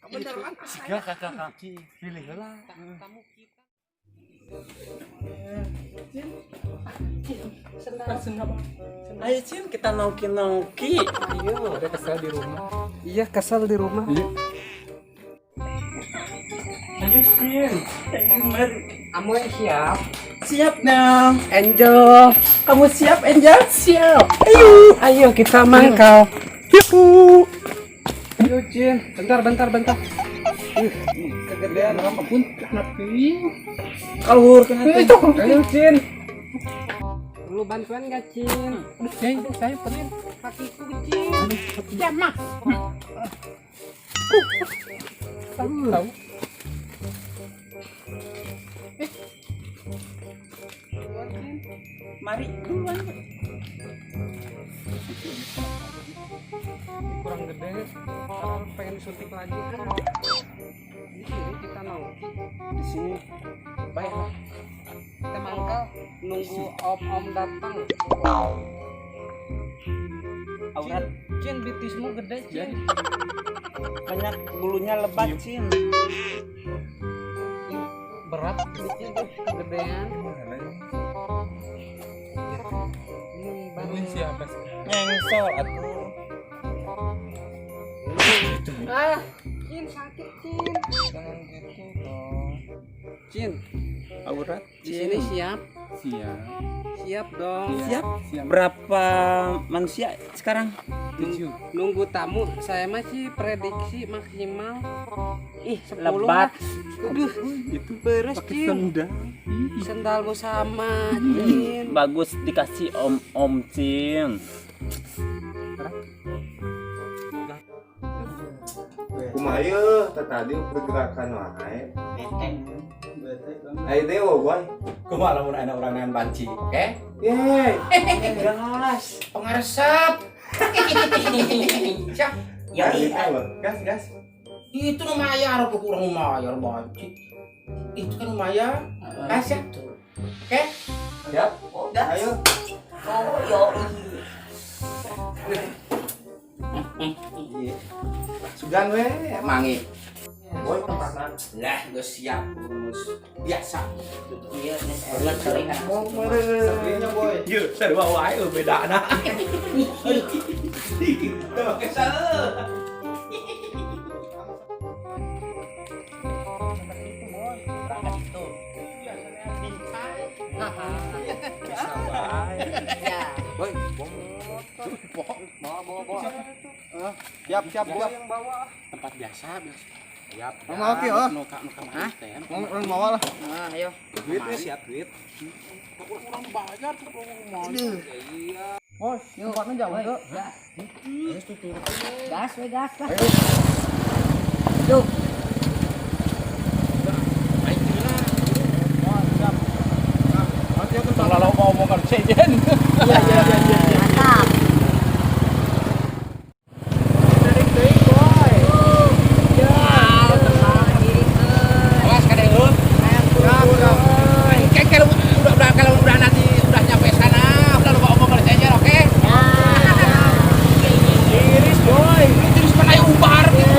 Bentar man. Ya kakak kaki pilih lah. Tamu kita. Ayo Cin kita nongki. Ayo, udah kesel di rumah. Iya, kesel di rumah. Ayo Cin. Kamu siap? Siap dong. Angel. Kamu siap Angel? Siap. Ayo Kita mangkal. Ayo, Jin. Bentar. kegedean apapun napi. Kalur kenapa? Ayo, Jin. Perlu bantuan nggak, Jin? Saya penin. Kakiku kecil. Ya mah. Tahu. Mari duluan. Kurang gede. Sekarang pengen suntik lagi. Di sini kita mau. Di sini baiklah. Kita mangkal nunggu om datang. Aurat Cin, bitismu gede, Cin. banyak bulunya lebat Cin. Berat dikit tuh, kegedean. Ini baru siapa sih? Nyengsel atuh. Cin, sakit, Cin. Jangan gitu dong. Cin, Aurat di sini siap? siap. Siap dong. Siap. Berapa manusia sekarang? Nunggu tamu, saya masih prediksi maksimal 10 Lebat. Aduh, Itu beres, Cin. sendal. Sendalmu sama, Cin. Bagus dikasih om Cin. Kumaha tadi pergerakan wae. Ayo deh boy. Kumaha lamun ana urang dengan banci, oke? Yeay. Ganas, pengaresep. Siap. Ya, Gas. itu nu mayar kok kurang mayar banci. Itu kan mayar. Gas ya. Oke? Siap. Gas. Ayo. Oh, yo. Sugan we mangi. Boy tempatna. Lah, geus siap urus biasa. Iya, Mau meureun boy. Ieu sarua wae bedana. Kesel. Boy, bawa. Siap. Tempat biasa. Siap. Mau oke, oh. Nuka mah. Mau mau lah. Nah, ayo. Duit we siap duit. Oh, tempatnya jauh tuh. Gas lah. Yuk. Kalau mau ngomong sejen. Mantap. Kalau udah nanti udah nyampe sana, udah lupa omong kalau saya oke? Iris boy, iris mana yang ubar gitu.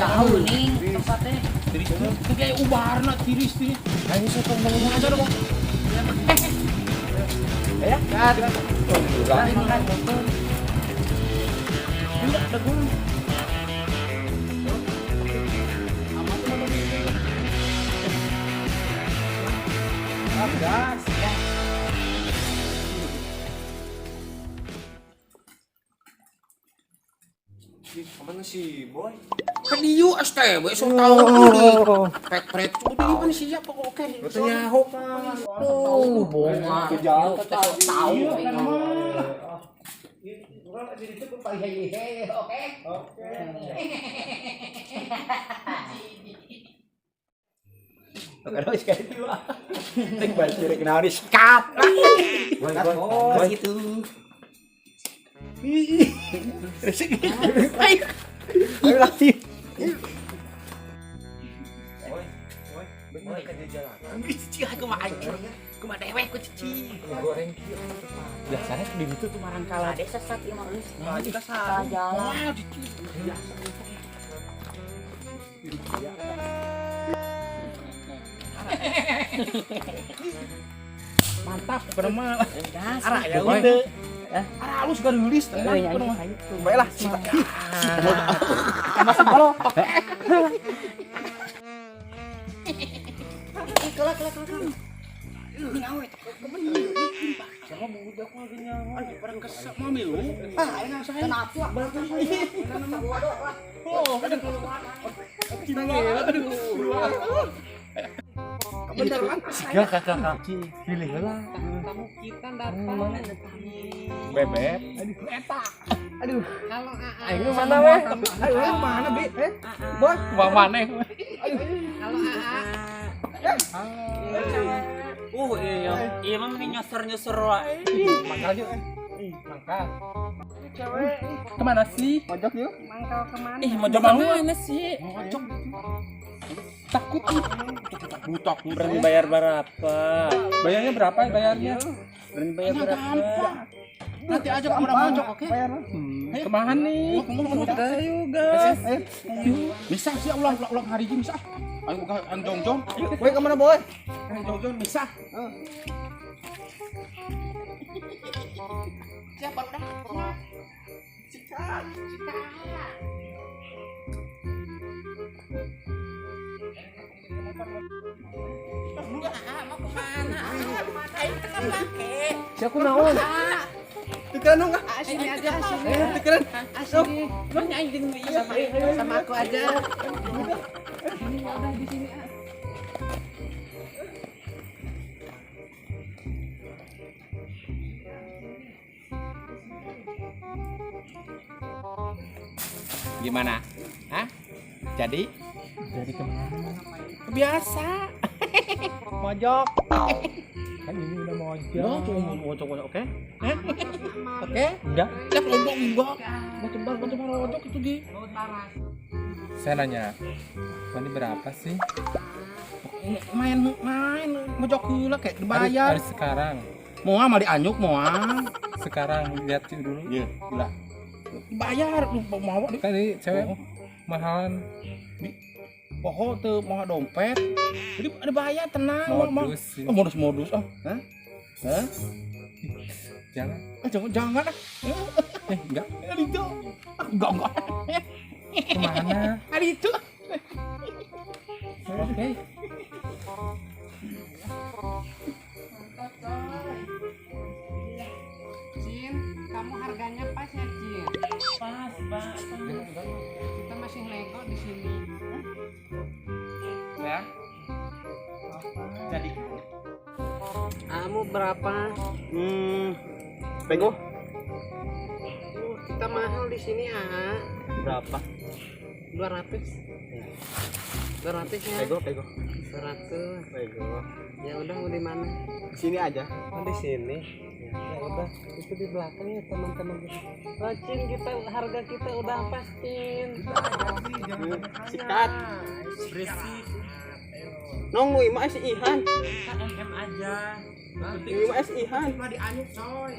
Jauh nih tempatnya. Itu kayak ubarna tiris. Ayo saya ngomong aja dong. Ya. Gas. Mana sih, Boy? Kan dieu STB so tahu di pek-pek udah di mana siap kok oke. Katanya nyaho kan. Oh, bonga. Jalan Tahu kan mah. Orang di situ paling hehe, oke? Oke. Kalau sekali dua. Ting baju rek naon disekat. Boy, Gitu. Ayo lagi. Boy, kan dia jalan. Cici aku mah anjir. Kumaha dewek ku cici. Goreng kieu. Biasanya di situ tuh marang kalah. Ada sesat ya mah geus. Nah, jika Salah jalan. Wah, cici. Mantap, pernah Gas. arah ya udah. Arah halus gak nulis tenang. Ya Kudu mah. itu. Baiklah, Kelak. Sama budak mah gini nyawa. Barang kesek mah milu. Enak saya. Kenapa? Oh, ada keluar. Cina gila, aduh. Bener kan? ya kakak kaki pilih lah. Tamu kita datang. Bebek. Aduh, kalau Ayo mana weh? Ayo mana, Bi? Boy, bang mana? kalau Iya mah mending nyosor wae. Mangkal yuk. Mangkal. Kemana sih? Mojok yuk. mangkal kemana? Mau coba mana sih? Mojok. Takut Butak berani bayar berapa? Bayarnya berapa bayarnya? Berani bayar berapa? Nanti aja kamu udah mojok, oke? Bayar. Kemahan nih. Ayo guys. Bisa sih ulang hari ini bisa. Ayo buka anjong-jong. Boy kemana, Boy? Anjong-jong bisa. Siapa udah? Sikat. Mau kemana? Ayo kita kan pakai. Siapa naon? Pikiran dong kak. Sini aja, sini. Pikiran. Sini. Lo nyanyiin Sama aku aja. Sini udah di sini. Gimana? Hah? Jadi kemana? biasa. Mojok. Kan ini udah mojok. Cuma mojok oke? Oke? Enggak. Ya kelompok enggak. Macam mojok itu di. Saya nanya. Ini berapa sih? Main mojok heula kayak dibayar. Harus sekarang. Moal mah dianjuk moal. Sekarang lihat dulu. Iya, gila. Bayar lu mau di Tadi cewek mahalan poho teu mau dompet. Jadi ada bayar tenang mau. modus sih. Oh, modus ah. Hah? Hah? Jangan. Jangan ah. Enggak. Ada itu. Enggak. Kemana? Ada itu. Oke. Cin, kamu harganya pas ya, Cin? Pas, Pak. Kita masih nego di sini. Ya. Jadi Kamu berapa? Pego. Kita mahal di sini, Berapa? 200. 200 ya? Pego. 100. Pego. Ya udah mau di mana? Di sini aja. Oh, di sini. Ya udah, itu di belakang ya teman-teman. Cin, kita harga kita udah pas, Cin. Sikat. bersih. Nong nu ima si Ihan. KMM aja. Ima si Ihan. Cuma dianjuk coy.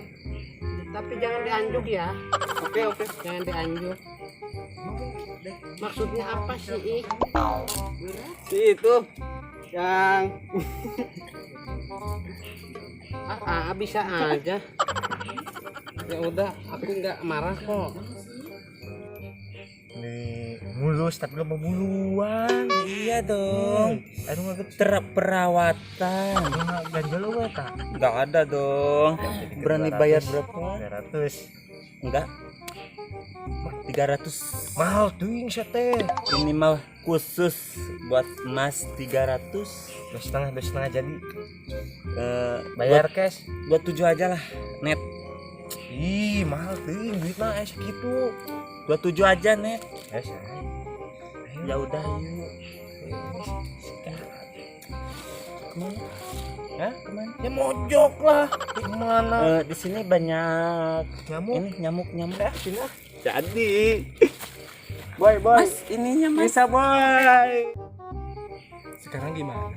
Tapi jangan dianjuk ya. Oke. Jangan dianjuk. Maksudnya apa sih, Ih? Si itu yang Bisa aja. Ya udah, aku nggak marah kok. Nih, mulus tapi lo memuluan. Iya dong. Aduh nggak perawatan. Ganjel lo tak? Nggak ada dong. Berani bayar berapa? 200. Enggak. 300. Mahal tuing teh. Ini mah khusus buat Mas 300. 2,5 jadi. Bayar cash. 27 aja lah net. Ih, mahal tuing duit mah segitu. 27 aja net. Ayo. Ya udah yuk. Kemana? Hah? Kemana? Ya mojok lah. Kemana? Di sini banyak Nyamuk. ini nyamuk. Sini ah. Jadi. Boy. Mas, ininya Mas. Bisa boy. Sekarang gimana?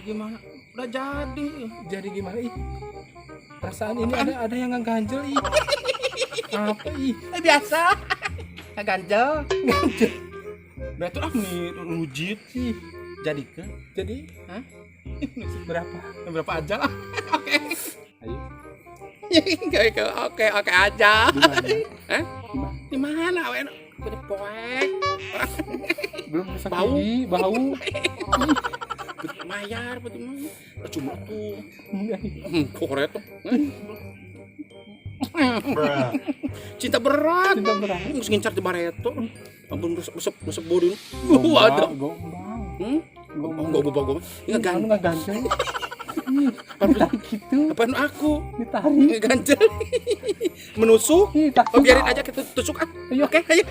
Gimana? Udah jadi. Jadi gimana ih? Perasaan ini ada yang ngeganjel ih. Apa ih? Biasa. Ganjel. Berarti nih rujit sih. Jadi ke? Jadi, Hah? berapa? Berapa aja lah. Oke. Ayo. Oke aja. Hah? Di mana? Awen? Udah poek. Belum bisa Bau. bau. Mayar betul mah. Cuma tuh. Koret tuh. Cinta berat. Mesti ngincar di Bareto. Ampun resep bodi. Ada. Gombang. Enggak gue. Enggak Kamu ganjel. nggak ganjel? Gitu. Apaan aku? Ditarik. Enggak ganjel. Menusuk. Ih, takut. Oh, biarin aja kita tusuk ah. Ayo. Oke, ayo.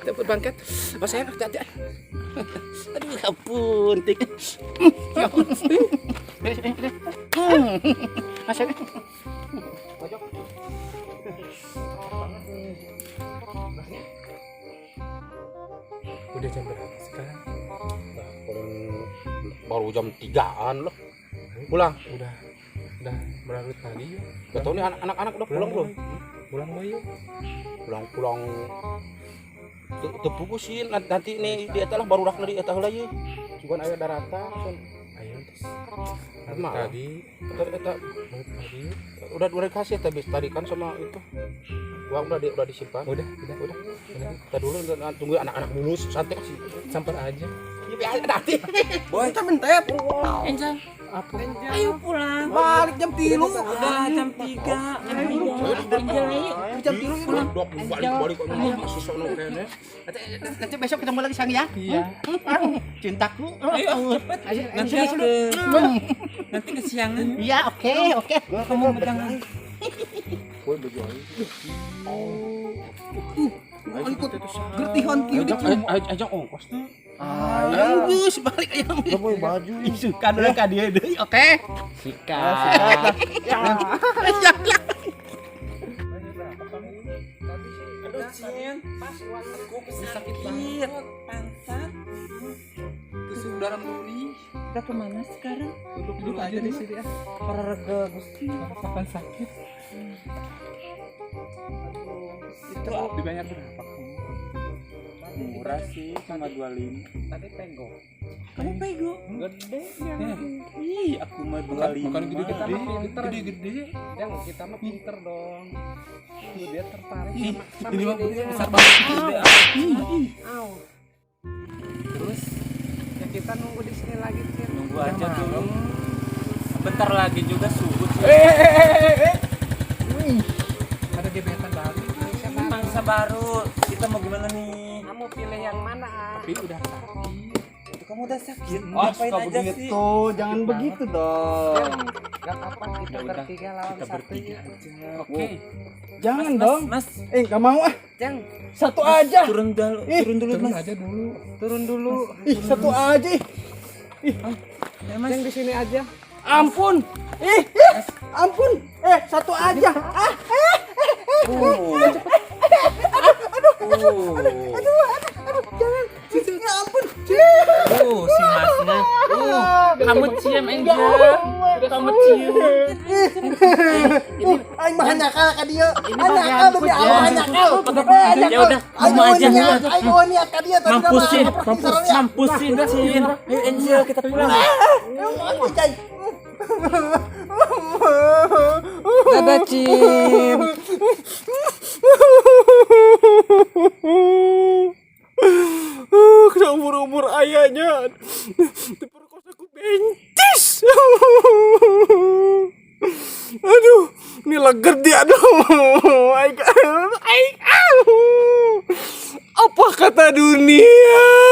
Dapat bangket. Oh, sayang hati-hati. Aduh, ya ampun, Tik. Ya ampun. Asal. Pojok. Udah jam berapa sekarang? Baru jam 3-an loh. Pulang. Udah berlarut tadi yuk. Gak tau nih anak-anak udah pulang belum? Pulang boy yuk. Pulang. Tepugusin nanti nih di eta lah baru rak di eta heula ye. Cuman aya daratan. Ayo terus. Mah. Tadi Eta udah dikasih tadi kan sama itu. Uang udah disimpan. udah. Kita dulu tunggu anak-anak lulus santai kasih. Sampai aja. Ya biasa nanti. Boy, kita bentet. Angel, Apa? ayo pulang. Balik jam 3. Udah jam 3. Angel, ayo. Jam 3 pulang. Dok balik masih sono kene. Nanti besok ketemu lagi sang ya. Iya. Cintaku. Ayo cepet. Nanti nanti kesiangan. Iya, oke. Kamu pegang. Gertihon kieu di Ajak ongkos tuh. Ayo geus balik aya. Boy baju. Isukan deui ka dieu deui. Oke. Sikat. Aduh, Cien. Pas aku sakit pantat. Kesudaran duri. Udah kemana sekarang? Duduk aja di sini ya. Olahraga Gusti. Kapan sakit? Itu Dibayar berapa kamu? murah sih, cuma 25. Tadi pego. Kamu pego? Gede ya. Ih, aku mah 25. Bukan gede-gede. Kita mah pinter. Gede-gede. Yang kita mah pinter dong. Dia tertarik Ih, sama ini mah idenya. besar banget. Gede. Au. Terus ya kita nunggu di sini lagi, Cin. Nunggu aja dulu. Bentar lagi juga subuh. Ada gebetan baru. Mangsa baru. Kita mau gimana nih? Kamu pilih yang mana? Tapi udah sakit. Itu kamu udah sakit. Oh, Ngapain suka aja sih? begitu. Jangan begitu dong. Gak apa-apa kita Ya udah, bertiga lawan kita satu bertiga ya. aja. Oke. Jangan Mas, dong. Mas, Gak mau ah. Ceng, Satu aja. turun dulu, turun dulu, turun Mas. aja dulu. Turun dulu. Ih, satu aja. Ya, Mas. Ceng di sini aja. Ampun. Ampun. Satu aja. Jangan. Ya ampun. Si Masnya. Kamu cium Angel. Kamu cium. Aing mah nakal ka dieu. Nakal demi Allah nakal. Ya udah, kamu aja. Aing mau niat ka dieu tapi Mampusin, Cin. Ayo Angel, kita pulang. Dadah, Cim. Kena umur-umur ayahnya diperkosaku bencis. Aduh, ini leger dia aduh. kata dunia.